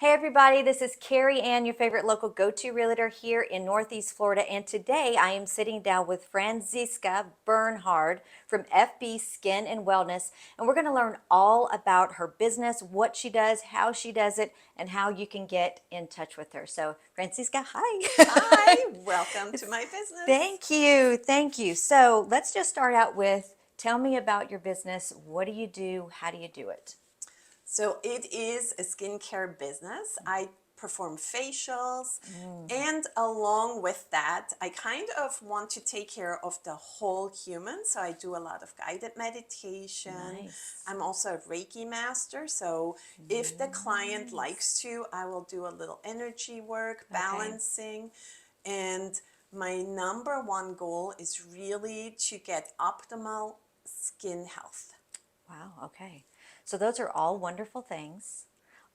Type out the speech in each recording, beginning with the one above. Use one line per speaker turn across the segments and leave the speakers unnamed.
Hey everybody, this is CarrieAnn, your favorite local go-to realtor here in Northeast Florida, and today I am sitting down with Franziska Bernhard from FB Skin and Wellness, and we're going to learn all about her business, what she does, how she does it, and how you can get in touch with her. So Franziska, hi.
Hi, welcome to my business.
Thank you, thank you. So let's just start out with, tell me about your business. What do you do? How do you do it?
So it is a skincare business. I perform facials, and along with that, I kind of want to take care of the whole human. So I do a lot of guided meditation.
Nice.
I'm also a Reiki master. So if the client likes to, I will do a little energy work, balancing, and my number one goal is really to get optimal skin health.
Wow, okay. So those are all wonderful things.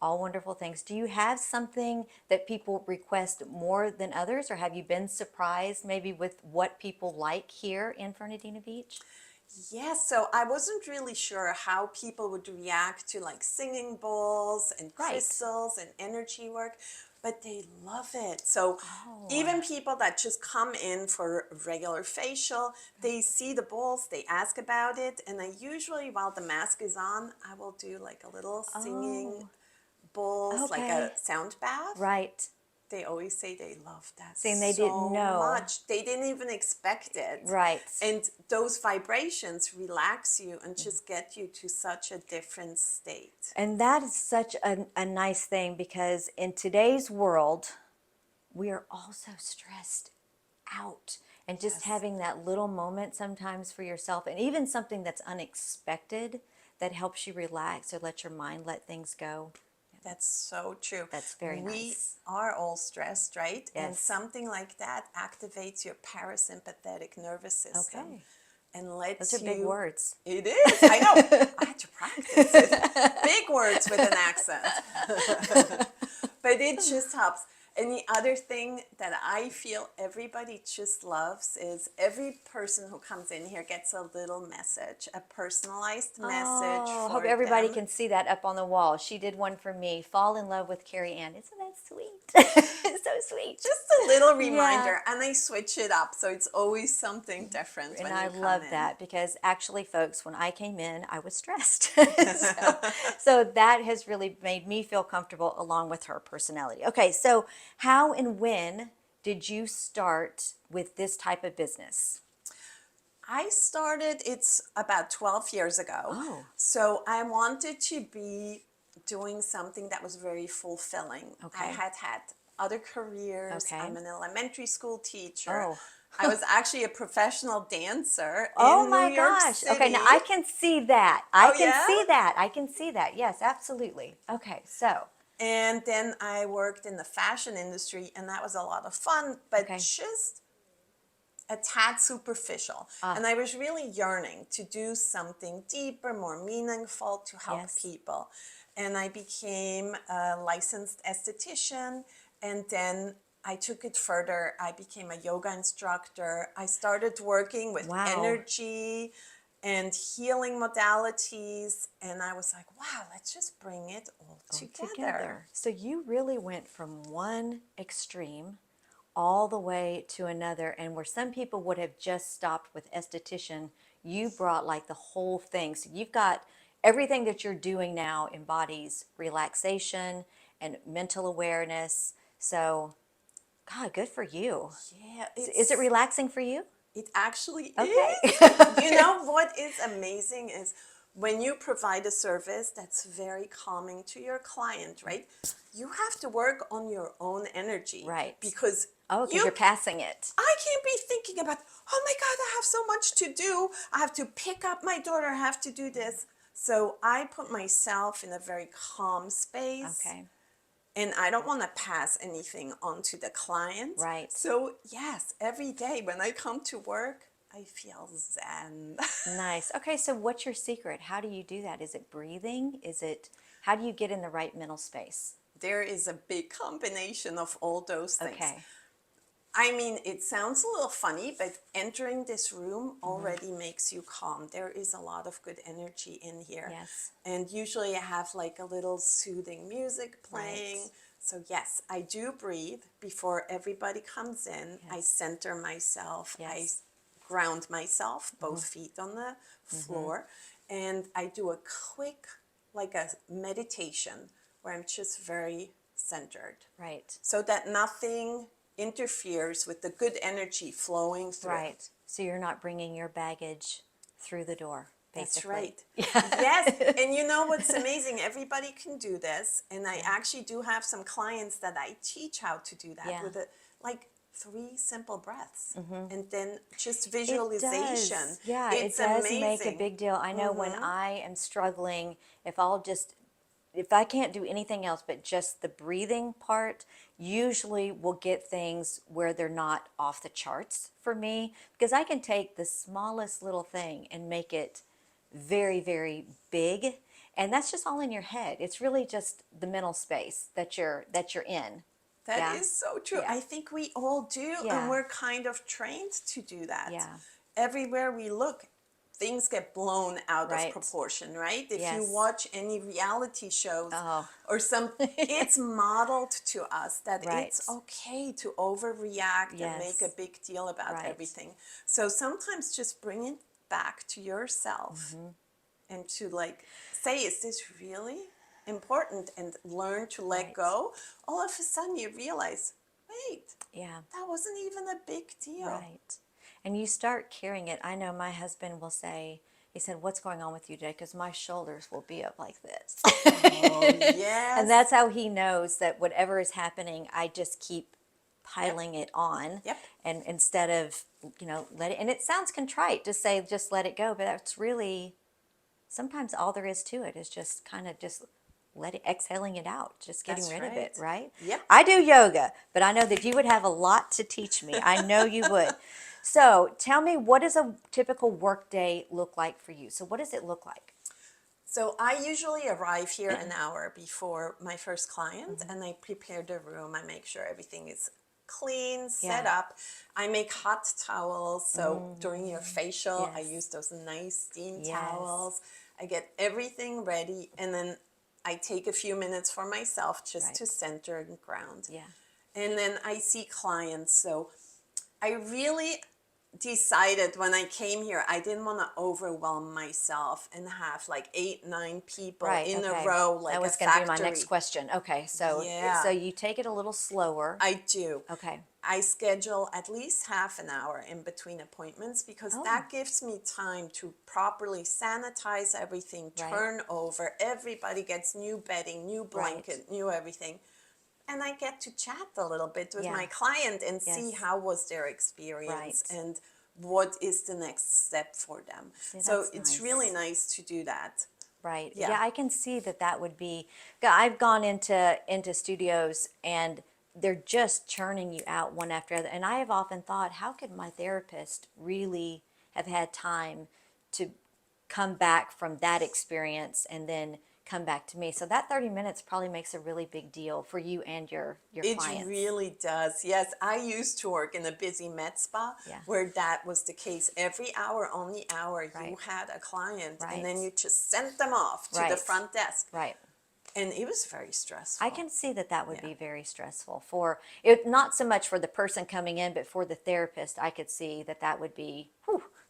All wonderful things. Do you have something that people request more than others, or have you been surprised maybe with what people like here in Fernandina Beach?
Yes, so I wasn't really sure how people would react to like singing bowls and
Right.
crystals and energy work, but they love it. So
Oh,
even people that just come in for a regular facial, they see the bowls, they ask about it, and I usually, while the mask is on, I will do like a little singing
oh,
bowls, like a
okay.
sound bath.
Right.
They always say they love that
Saying they didn't
so
know.
much. They didn't even expect it.
Right.
And those vibrations relax you and just get you to such a different state.
And that is such a nice thing because in today's world, we are all so stressed out. And just
Yes,
having that little moment sometimes for yourself, and even something that's unexpected that helps you relax or let your mind let things go.
that's so true.
That's very
We
nice.
are all stressed, right? And
Yes.
something like that activates your parasympathetic nervous system
Okay.
and
Those are
lets
big
you.
words.
It is, I know. I had to practice it. Big words with an accent. But it just helps. And the other thing that I feel everybody just loves is every person who comes in here gets a little message, a personalized message
Oh, hope
for
everybody
them.
can see that up on the wall. She did one for me. Fall in love with CarrieAnn. Isn't that sweet? It's so sweet.
Just a little
Yeah.
reminder, and I switch it up, so it's always something different
And
when
I
you come
love
in.
that because actually, folks, when I came in, I was stressed. So that has really made me feel comfortable along with her personality. Okay, so how and when did you start with this type of business?
I started, it's about 12 years ago.
Oh,
So I wanted to be doing something that was very fulfilling. I
okay.
had other careers.
Okay.
I'm an elementary school teacher.
Oh.
I was actually a professional dancer
Oh
in New
my
York
gosh. Okay, now
City.
I can see that. I
Oh,
can
yeah?
see that. I can see that. Yes, absolutely. Okay, so,
And then I worked in the fashion industry, and that was a lot of fun, but
okay.
just a tad superficial.
Ah,
And I was really yearning to do something deeper, more meaningful to help
yes.
people. And I became a licensed esthetician, and then I took it further. I became a yoga instructor. I started working with
Wow.
energy and healing modalities, and I was like, wow, let's just bring it all
All
together.
together. So you really went from one extreme all the way to another, and where some people would have just stopped with esthetician, you brought like the whole thing. So you've got everything that you're doing now embodies relaxation and mental awareness. So, God, good for you.
Yeah,
Is it relaxing for you?
it actually
Okay.
is. You know what is amazing is when you provide a service that's very calming to your client, right? You have to work on your own energy
Right.
because
Oh, because
you
you're passing it.
I can't be thinking about, oh my God, I have so much to do. I have to pick up my daughter, I have to do this. So I put myself in a very calm space,
Okay.
and I don't want to pass anything on to the client.
Right.
So yes, every day when I come to work, I feel zen.
Nice. Okay, so what's your secret? How do you do that? Is it breathing? How do you get in the right mental space?
There is a big combination of all those things.
Okay.
I mean, it sounds a little funny, but entering this room already makes you calm. There is a lot of good energy in here.
Yes.
And usually I have like a little soothing music playing.
Right.
So yes, I do breathe before everybody comes in. I
Yes.
center myself. I
Yes.
ground myself, both feet on the floor. And I do a quick, like a meditation where I'm just very centered
Right.
so that nothing interferes with the good energy flowing through.
Right. So you're not bringing your baggage through the door,
That's
basically.
right.
Yeah.
Yes, and you know what's amazing? Everybody can do this, and I
Yeah.
actually do have some clients that I teach how to do that
Yeah.
with like 3 simple breaths, and then just
It
visualization.
does. Yeah, it
It's
does make a
amazing.
big deal. I know when I am struggling, if I can't do anything else but just the breathing part, usually will get things where they're not off the charts for me because I can take the smallest little thing and make it very, very big. And that's just all in your head. It's really just the mental space that you're in.
That
Yeah.
is so true.
Yeah.
I think we all do, and
Yeah.
we're kind of trained to do that.
Yeah.
Everywhere we look, things get blown out of
Right.
proportion, right? If you
Yes.
watch any reality shows
Oh.
or some, it's modeled to us that
Right.
it's okay to overreact and make a
Yes.
big deal about
Right.
everything. So sometimes just bring it back to yourself and to like say, is this really important, and learn to let
Right.
go. All of a sudden you realize, wait,
Yeah.
that wasn't even a big deal.
Right. And you start carrying it. I know my husband will say, he said, "What's going on with you today?" Because my shoulders will be up like this.
Oh yes.
And that's how he knows that whatever is happening, I just keep piling it on.
Yep.
And instead of, let it, and it sounds contrite to say, just let it go, but that's really sometimes all there is to it is just kind of just exhaling it out, just getting
That's
rid of it,
right.
right?
Yep.
I do yoga, but I know that you would have a lot to teach me. I know you would. So tell me, what does a typical work day look like for you? So what does it look like?
So I usually arrive here an hour before my first client, and I prepare the room. I make sure everything is clean, set
Yeah.
up. I make hot towels. So during your facial, I
Yes.
use those nice steam
Yes.
towels. I get everything ready, and then I take a few minutes for myself just to
Right.
center and ground.
Yeah.
And then I see clients. So I really decided when I came here, I didn't want to overwhelm myself and have like 8, 9 people
Right.
in a
Okay.
row like
That was
a
going to be my next
factory.
question. Okay. So
Yeah.
you take it a little slower.
I do.
Okay.
I schedule at least half an hour in between appointments because
Oh.
that gives me time to properly sanitize everything,
Right.
turn over, everybody gets new bedding, new blanket,
Right.
new everything. And I get to chat a little bit with
Yeah.
my client and see
Yes.
how was their experience
Right.
and what is the next step for them.
See,
So
that's
it's
nice.
really nice to do that.
Right.
Yeah.
Yeah, I can see that would be. Yeah, I've gone into studios and they're just churning you out one after other. And I have often thought, how could my therapist really have had time to come back from that experience and then come back to me? So that 30 minutes probably makes a really big deal for you and your
It
clients.
really does. Yes, I used to work in a busy med spa
Yeah.
where that was the case. Every hour on the hour, you
Right.
had a client,
Right.
and then you just sent them off to the
Right.
front desk.
Right.
And it was very stressful.
I can see that would
Yeah.
be very stressful for it, not so much for the person coming in, but for the therapist. I could see that would be,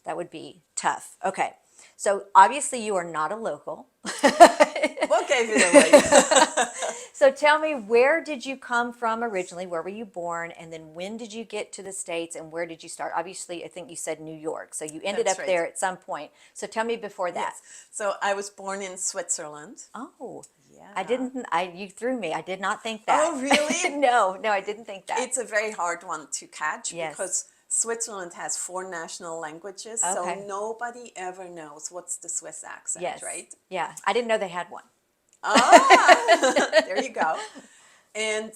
that would be tough. Okay, so obviously you are not a local.
What gave it away?
So tell me, where did you come from originally? Where were you born? And then when did you get to the States and where did you start? Obviously, I think you said New York. So you ended
That's
up
right.
there at some point. So tell me before that.
Yes. So I was born in Switzerland.
Oh,
Yeah.
you threw me. I did not think that.
Oh, really?
No, I didn't think that.
It's a very hard one to catch
Yes.
because Switzerland has 4 national languages,
Okay.
so nobody ever knows what's the Swiss accent,
Yes.
right?
Yeah. I didn't know they had one.
Ah, there you go. And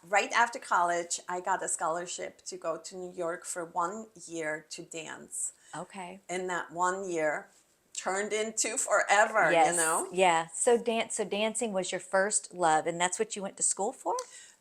right after college, I got a scholarship to go to New York for 1 year to dance.
Okay.
And that 1 year turned into forever,
Yes.
you know?
Yeah. So dancing was your first love, and that's what you went to school for?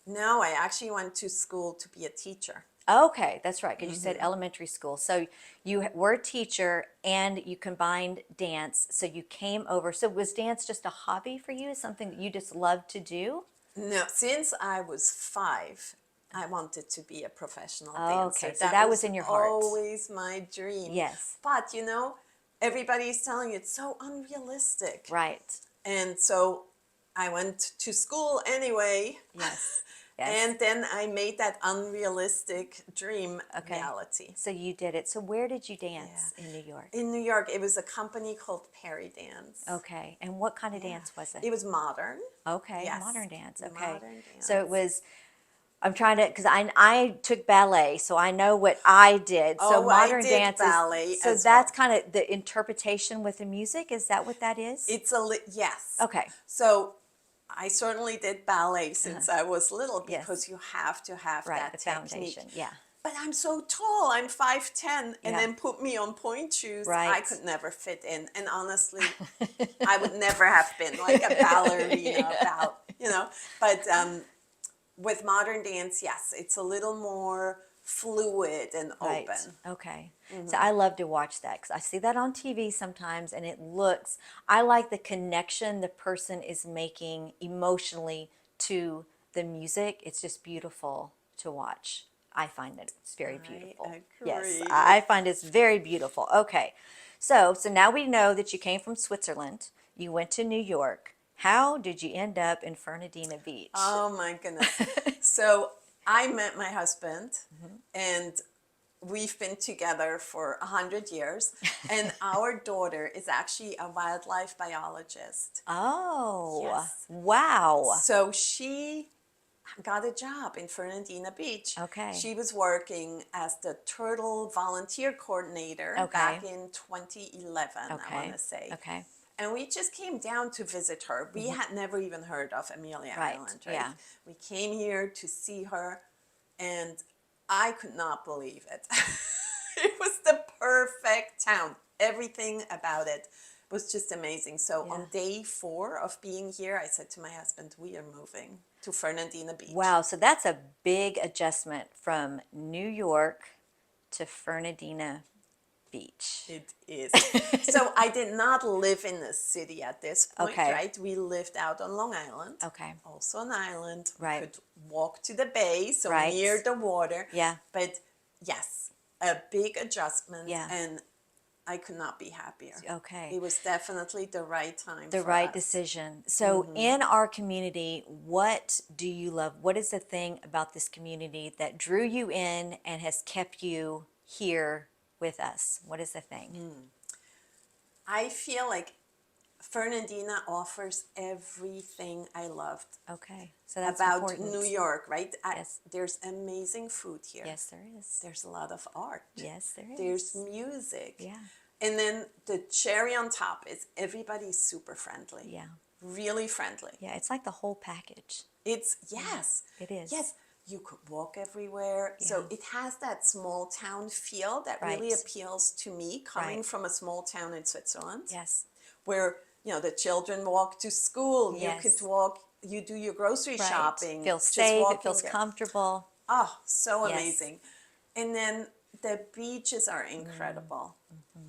No, I actually went to school to be a teacher.
Okay, that's right, because you said elementary school. So you were a teacher and you combined dance. So you came over. So was dance just a hobby for you? Something that you just loved to do?
No, since I was 5, I wanted to be a professional dancer.
Okay, so
That
that was
was
in your heart.
always my dream.
Yes,
But everybody's telling you it's so unrealistic.
right.
And so I went to school anyway.
Yes, yes.
And then I made that unrealistic dream
Okay.
reality.
So you did it. So where did you
Yeah.
dance in New York?
In New York, it was a company called Perry Dance.
Okay. And what kind of
Yeah.
dance was it?
It was modern.
Okay,
Yes.
modern dance. Okay.
Modern
So it
dance.
was, I'm trying to, because I took ballet, so I know what I did. So
Oh, I
modern
did
dance is,
ballet
so
as
that's
well.
kind of the interpretation with the music. Is that what that is?
Yes.
Okay.
So I certainly did ballet since I was little
Yes.
because you have to have
Right.
that
The
technique.
foundation. Yeah.
But I'm so tall. I'm 5'10", and
Yeah.
then put me on point shoes. I
Right.
could never fit in. And honestly, I would never have been like a ballerina,
Yeah.
But with modern dance, yes, it's a little more fluid and
Right.
open.
Okay. So I love to watch that because I see that on TV sometimes and it looks, I like the connection the person is making emotionally to the music. It's just beautiful to watch. I find that it's very
I
beautiful. Yes,
agree.
I find it's very beautiful. Okay. So now we know that you came from Switzerland. You went to New York. How did you end up in Fernandina Beach?
Oh my goodness. So I met my husband, and we've been together for 100 years. And our daughter is actually a wildlife biologist.
Oh,
Yes.
wow.
So she got a job in Fernandina Beach.
Okay.
She was working as the turtle volunteer coordinator
Okay.
back in 2011, I want
Okay.
to say.
Okay.
And we just came down to visit her. We had never even heard of Amelia
Right.
Island, right?
Yeah.
We came here to see her, and I could not believe it. It was the perfect town. Everything about it was just amazing. So
Yeah.
on day 4 of being here, I said to my husband, we are moving to Fernandina Beach.
Wow. So that's a big adjustment from New York to Fernandina Beach.
It is. So I did not live in the city at this point,
Okay.
right? We lived out on Long Island.
Okay.
Also an island. We
Right.
could walk to the bay, so
Right.
near the water.
Yeah.
But yes, a big adjustment,
Yeah.
and I could not be happier.
Okay.
It was definitely the right time
The
for
right
us.
decision. So in our community, what do you love? What is the thing about this community that drew you in and has kept you here with us? What is the thing?
I feel like Fernandina offers everything I loved
Okay. So that's
about
important.
New York, right?
Yes.
There's amazing food here.
Yes, there is.
There's a lot of art.
Yes, there is.
There's music.
Yeah.
And then the cherry on top is everybody's super friendly.
Yeah.
Really friendly.
Yeah, it's like the whole package.
It's, yes.
It is.
Yes. You could walk everywhere.
Yeah.
So it has that small town feel that really
Right.
appeals to me coming
Right.
from a small town in Switzerland.
Yes.
Where, the children walk to school.
Yes.
You could walk, you do your grocery
Right.
shopping.
Feels
just
safe, it
walking
feels
there.
comfortable.
Oh, so
Yes.
amazing. And then the beaches are incredible.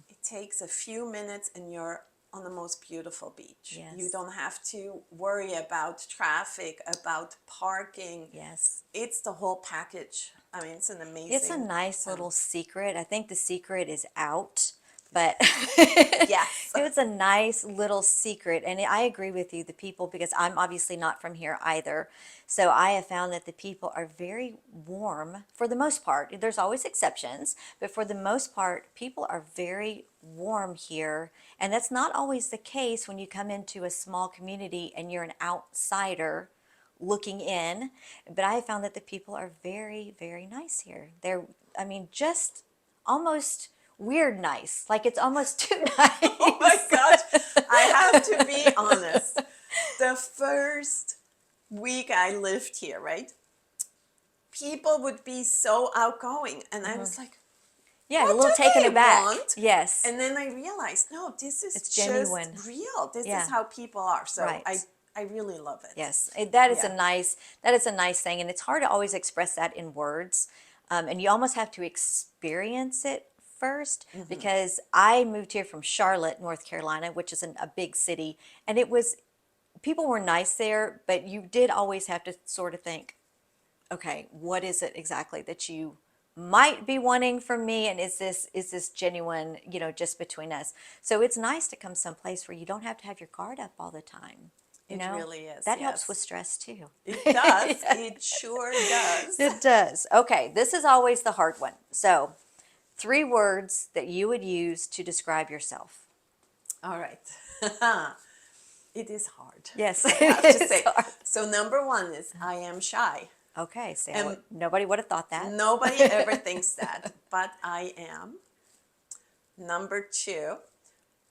It takes a few minutes and you're on the most beautiful beach.
Yes.
You don't have to worry about traffic, about parking.
Yes.
It's the whole package. I mean, it's an amazing.
It's a nice
town.
little secret. I think the secret is out, but
Yes.
it was a nice little secret. And I agree with you, the people, because I'm obviously not from here either. So I have found that the people are very warm for the most part. There's always exceptions, but for the most part, people are very warm here. And that's not always the case when you come into a small community and you're an outsider looking in. But I have found that the people are very, very nice here. I mean, just almost weird nice. Like it's almost too nice.
Oh my gosh. I have to be honest. The first week I lived here, right? People would be so outgoing. And I was like,
Yeah,
what
a little
do
taken
they
aback.
want?
Yes.
And then I realized, no, this is
It's
just
genuine.
real. This
Yeah.
is how people are. So
Right.
I really love it.
Yes, that is
Yeah.
a nice thing, and it's hard to always express that in words. And you almost have to experience it first, because I moved here from Charlotte, North Carolina, which is a big city, and it was, people were nice there, but you did always have to sort of think, okay, what is it exactly that you might be wanting from me, and is this genuine, just between us? So it's nice to come someplace where you don't have to have your guard up all the time.
It really is,
That helps
yes.
with stress too.
It does. It sure does.
It does. Okay, this is always the hard one. So, 3 words that you would use to describe yourself.
All right. It is hard.
Yes,
I have
it
to
is
say.
hard.
So number 1 is I am shy.
Okay, so
And
nobody would have thought that.
nobody ever thinks that, but I am. Number 2,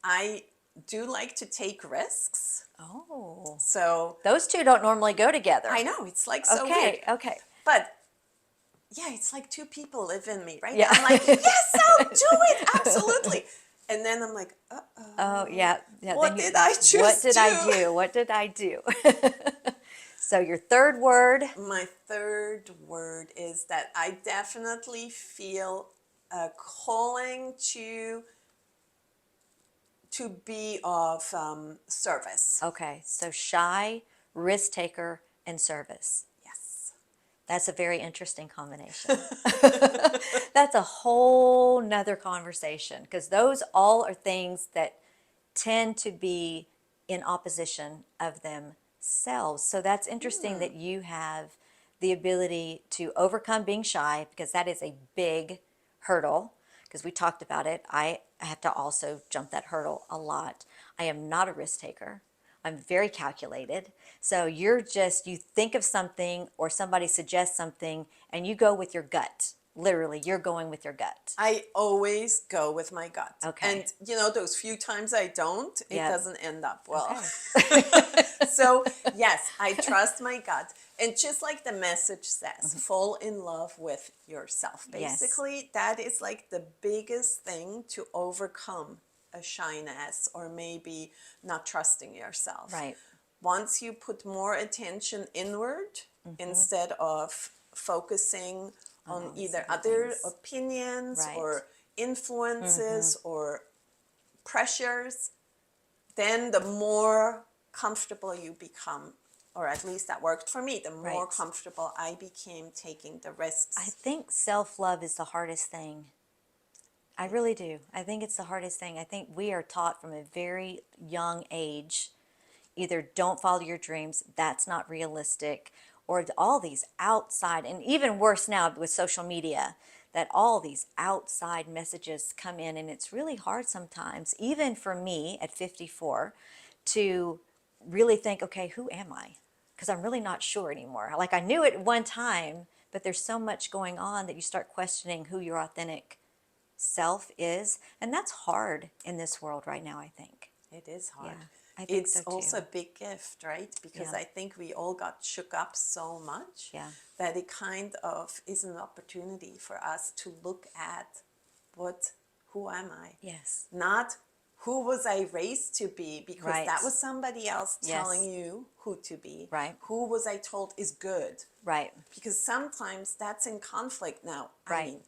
I do like to take risks.
Oh,
So
those two don't normally go together.
I know it's like so
Okay,
weird.
okay.
But yeah, it's like 2 people live in me, right?
Yeah.
I'm like, yes, I'll do it, absolutely. And then I'm like, uh-oh.
Oh, yeah.
What did I choose
What did I
to?
do? What did I do? So your third word.
My third word is that I definitely feel a calling to be of service.
Okay, so shy, risk taker, and service.
Yes.
That's a very interesting combination. That's a whole nother conversation, because those all are things that tend to be in opposition of themselves. So that's interesting that you have the ability to overcome being shy, because that is a big hurdle, because we talked about it. I have to also jump that hurdle a lot. I am not a risk taker. I'm very calculated. So you think of something, or somebody suggests something, and you go with your gut. Literally, you're going with your gut.
I always go with my gut.
Okay.
And those few times I don't, it
Yeah.
doesn't end up well.
Okay.
So yes, I trust my gut. And just like the message says, fall in love with yourself.
Yes.
Basically, that is like the biggest thing to overcome a shyness or maybe not trusting yourself.
Right.
Once you put more attention inward instead of focusing on either other
things.
opinions
Right.
or influences or pressures, then the more comfortable you become, or at least that worked for me, the more
Right.
comfortable I became taking the risks.
I think self-love is the hardest thing. I really do. I think it's the hardest thing. I think we are taught from a very young age, either don't follow your dreams, that's not realistic, or all these outside, and even worse now with social media, that all these outside messages come in, and it's really hard sometimes, even for me at 54, to really think, okay, who am I? Because I'm really not sure anymore. Like, I knew it at one time, but there's so much going on that you start questioning who your authentic self is, and that's hard in this world right now, I think.
It is hard.
Yeah, I think
It's
so too.
also a big gift, right? Because
Yeah.
I think we all got shook up so much
Yeah.
that it kind of is an opportunity for us to look at who am I?
Yes.
Not who was I raised to be, because
Right.
that was somebody else
Yes.
telling you who to be.
Right.
Who was I told is good?
Right.
Because sometimes that's in conflict now.
Right.
I mean,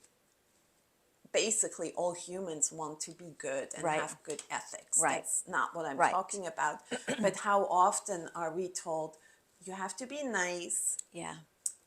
basically all humans want to be good and
Right.
have good ethics.
Right.
That's not what I'm
Right.
talking about. But how often are we told you have to be nice,
Yeah.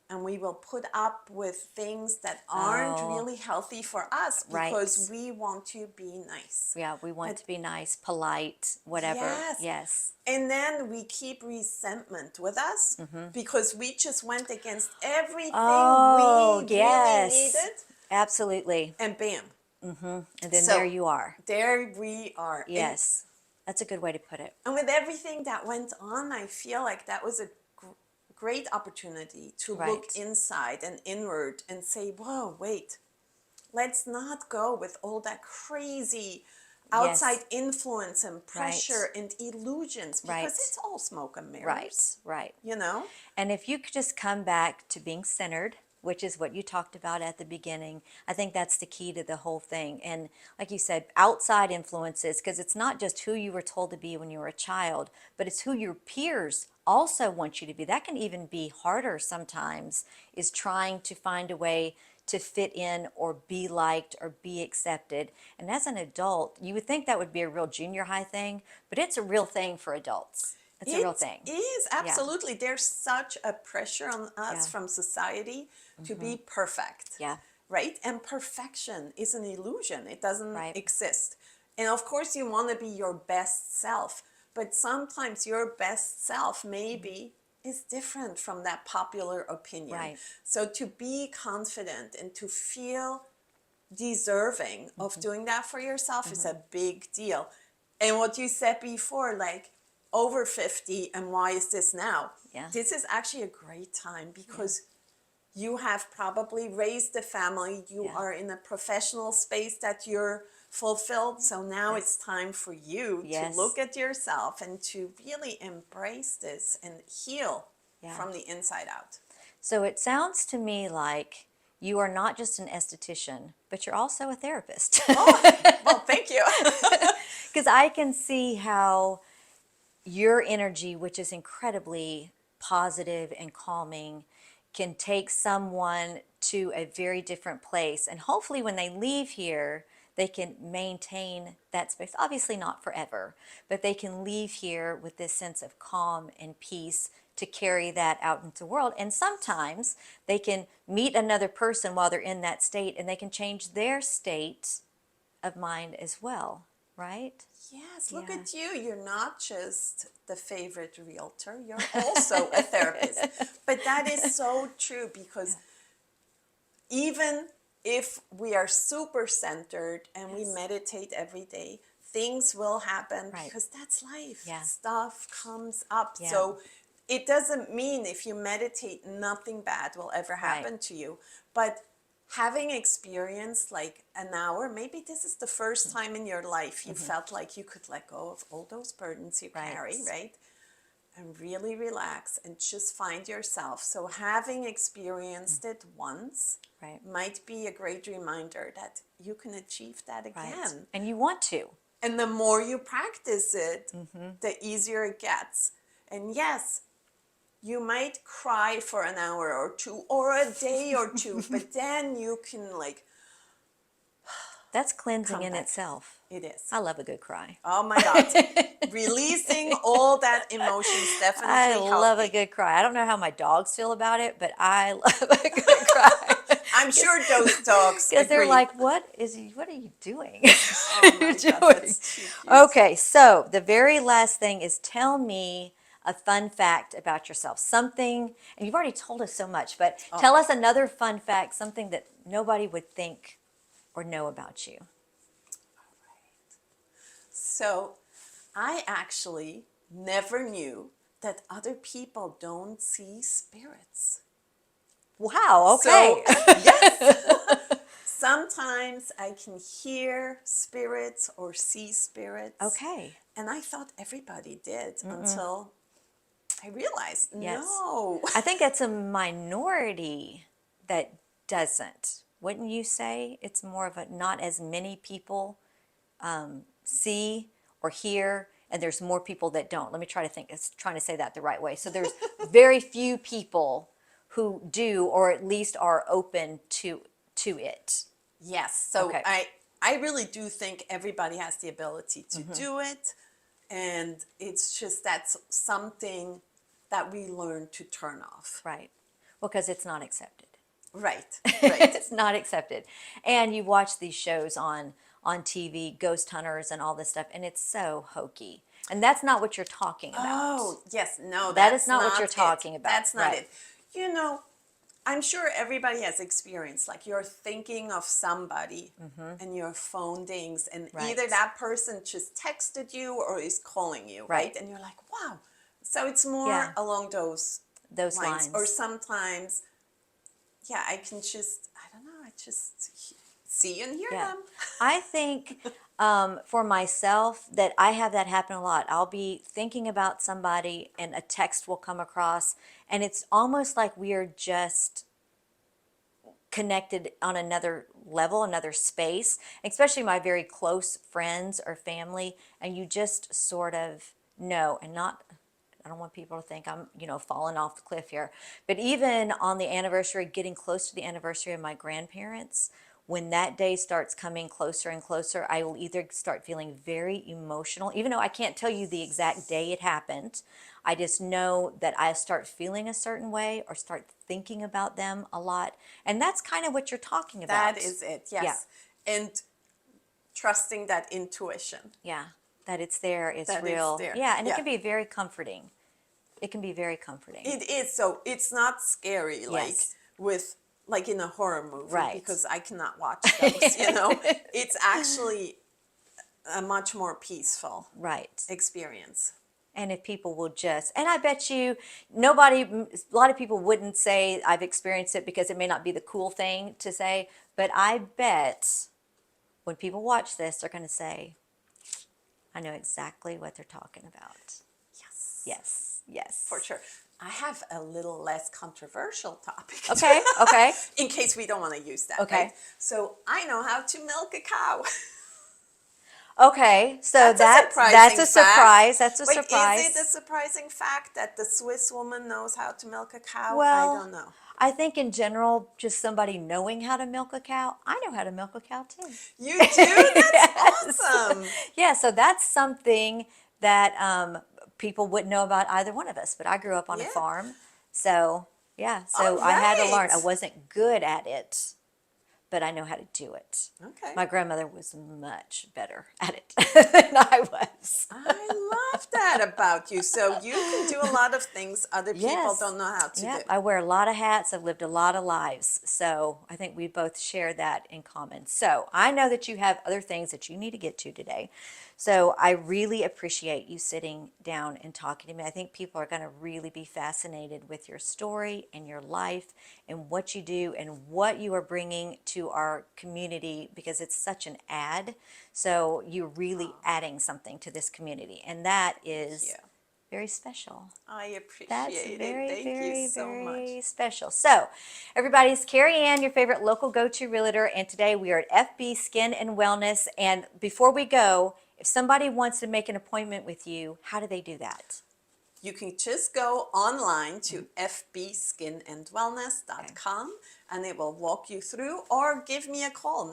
and we will put up with things that aren't
Oh.
really healthy for us
Right.
because we want to be nice.
Yeah, we want
But-
to be nice, polite, whatever.
Yes.
Yes.
And then we keep resentment with us
Mm-hmm.
because we just went against everything
Oh,
we
yes.
really needed,
Absolutely.
and bam.
And then
So-
there you are.
There we are.
Yes. That's a good way to put it.
And with everything that went on, I feel like that was a great opportunity to look
Right.
inside and inward and say, whoa, wait, let's not go with all that crazy outside influence and pressure and illusions, because
Right.
it's all smoke and
Right.
mirrors,
Right.
you know?
And if you could just come back to being centered, which is what you talked about at the beginning, I think that's the key to the whole thing. And like you said, outside influences, because it's not just who you were told to be when you were a child, but it's who your peers also want you to be. That can even be harder sometimes, is trying to find a way to fit in or be liked or be accepted. And as an adult, you would think that would be a real junior high thing, but it's a real thing for adults. It's a real
It
thing.
is,
Yeah.
absolutely. There's such a pressure on us
Yeah.
from society to be perfect.
Yeah.
Right? And perfection is an illusion. It doesn't
Right.
exist. And of course you want to be your best self, but sometimes your best self maybe is different from that popular opinion.
Right.
So to be confident and to feel deserving of doing that for yourself is a big deal. And what you said before, like over 50, and why is this now?
Yeah.
This is actually a great time because you have probably raised a family, you
Yeah.
are in a professional space that you're fulfilled. So now it's time for you to look at yourself and to really embrace this and heal from the inside out.
So it sounds to me like you are not just an esthetician, but you're also a therapist.
Well, thank you.
Because I can see how your energy, which is incredibly positive and calming, can take someone to a very different place. And hopefully, when they leave here, they can maintain that space. Obviously, not forever, but they can leave here with this sense of calm and peace to carry that out into the world. And sometimes they can meet another person while they're in that state and they can change their state of mind as well, right?
Yes, look at you. You're not just the favorite realtor, you're also a therapist. But that is so true because even if we are super centered and we meditate every day, things will happen because that's life. Stuff comes up. So it doesn't mean if you meditate, nothing bad will ever happen to you. But having experienced like an hour, maybe this is the first time in your life you felt like you could let go of all those burdens you carry, right? And really relax and just find yourself. So having experienced it once might be a great reminder that you can achieve that again.
And you want to.
And the more you practice it, the easier it gets. And yes, you might cry for an hour or two or a day or two, but then you can like...
That's cleansing in itself.
It is.
I love a good cry.
Oh my God. Releasing all that emotions definitely helps.
I love a good cry. I don't know how my dogs feel about it, but I love a good cry.
I'm sure those dogs
Because they're
agree.
like, what are you doing?
Oh my God, that's too cute.
Okay, so the very last thing is tell me a fun fact about yourself. Something, and you've already told us so much, but tell us another fun fact, something that nobody would think or know about you.
So I actually never knew that other people don't see spirits.
Wow, okay.
So, yes. Sometimes I can hear spirits or see spirits.
Okay.
And I thought everybody did until I realized,
Yes.
no.
I think it's a minority that doesn't. Wouldn't you say it's more of a not as many people see or hear, and there's more people that don't? Let me try to think. It's trying to say that the right way. So there's very few people who do, or at least are open to it.
Yes. So I really do think everybody has the ability to do it. And it's just that's something that we learn to turn off.
Right. Well, because it's not accepted.
Right. Right.
It's not accepted. And you watch these shows on TV, ghost hunters and all this stuff, and it's so hokey. And that's not what you're talking about.
Oh, yes. No,
that is not what you're talking about.
That's not it. You know, I'm sure everybody has experience, like you're thinking of somebody and your phone dings and either that person just texted you or is calling you, right? And you're like, wow. So it's more along those lines. Or sometimes, I can just, I don't know, I just see and hear them.
I think for myself that I have that happen a lot. I'll be thinking about somebody and a text will come across and it's almost like we are just connected on another level, another space, especially my very close friends or family, and you just sort of know, and not I don't want people to think I'm, falling off the cliff here. But even on the anniversary, getting close to the anniversary of my grandparents, when that day starts coming closer and closer, I will either start feeling very emotional, even though I can't tell you the exact day it happened. I just know that I start feeling a certain way or start thinking about them a lot. And that's kind of what you're talking about.
That is it, yes. Yeah. And trusting that intuition.
Yeah, that it's there, it's
that
real.
It's there.
Yeah, and it can be very comforting. It can be very comforting.
It is. So it's not scary like in a horror movie,
right?
Because I cannot watch those. It's actually a much more peaceful experience.
And if people will just, and I bet you a lot of people wouldn't say I've experienced it because it may not be the cool thing to say, but I bet when people watch this, they're going to say, I know exactly what they're talking about.
Yes.
Yes. Yes.
For sure. I have a little less controversial topic.
Okay. Okay.
In case we don't want to use that.
Okay.
Right? So I know how to milk a cow.
Okay, so that's a surprise. That's a
Wait,
surprise.
Is it a surprising fact that the Swiss woman knows how to milk a cow?
Well,
I don't know.
I think in general, just somebody knowing how to milk a cow. I know how to milk a cow too.
You do? That's
Yes.
awesome.
Yeah, so that's something that people wouldn't know about either one of us. But I grew up on a farm, so yeah. So
All
I had to learn.
right.
I wasn't good at it, but I know how to do it.
Okay.
My grandmother was much better at it than I was.
I love that about you. So you can do a lot of things other people
Yes.
don't know how to do.
I wear a lot of hats. I've lived a lot of lives. So I think we both share that in common. So I know that you have other things that you need to get to today. So I really appreciate you sitting down and talking to me. I think people are going to really be fascinated with your story and your life and what you do and what you are bringing to our community, because it's such an add. So you're really adding something to this community, and that is very special.
I appreciate
That's
it.
very,
Thank
very,
you so
very
much.
special. So, everybody, it's CarrieAnn, your favorite local go-to realtor, and today we are at FB Skin and Wellness. And before we go, if somebody wants to make an appointment with you, how do they do that?
You can just go online to fbskinandwellness.com and it will walk you through, or give me a call,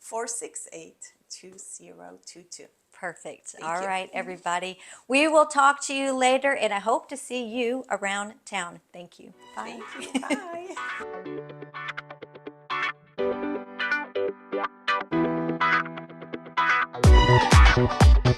904-468-2022.
Perfect.
Thank
All
you.
right, everybody. We will talk to you later, and I hope to see you around town. Thank you. Bye.
Thank you. Bye.